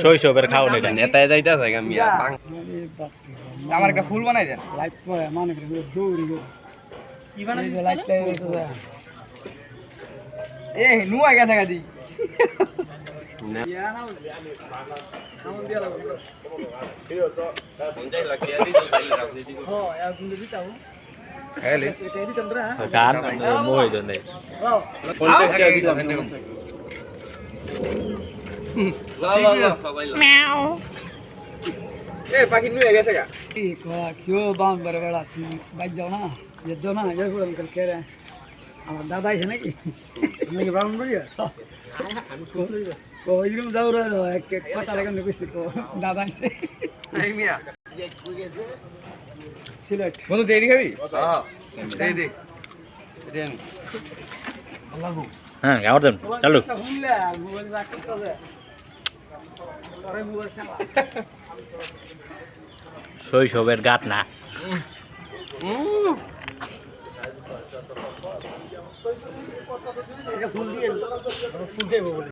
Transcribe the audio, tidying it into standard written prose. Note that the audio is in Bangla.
শৈশবের খাওয়ানো এটা নেতায় যাইতাছে আমি আমার একটা ফুল বানাই দেন লাইট পরে মনে করি দৌড়ি কি বানাই লাইট লাগে এ নুয়া গেছে গাদি গান মই জন্য এ পাখি নুয়ে গেছে গা क्यों बाम बड़े बड़ा बाइक जाओ ना ये दो ना ये पूरा निकल के रहे আমার দাদা আছে নাকি নাকি ব্রাউন বলিয়া ও ইরম যাও রে এক এক কথা লাগে কইছি তো দাদা আছে এই মিয়া সিলেট বন্ধু দেরি খাবি হ্যাঁ দে দেন হ্যাঁ গাওয়ার দেন চালু শুনলে মোবাইল রাখতে হবে আরে মোবাইল চালা শৈশবের গাত না এটা ফুল দিয়ে ফুল দেবো বলে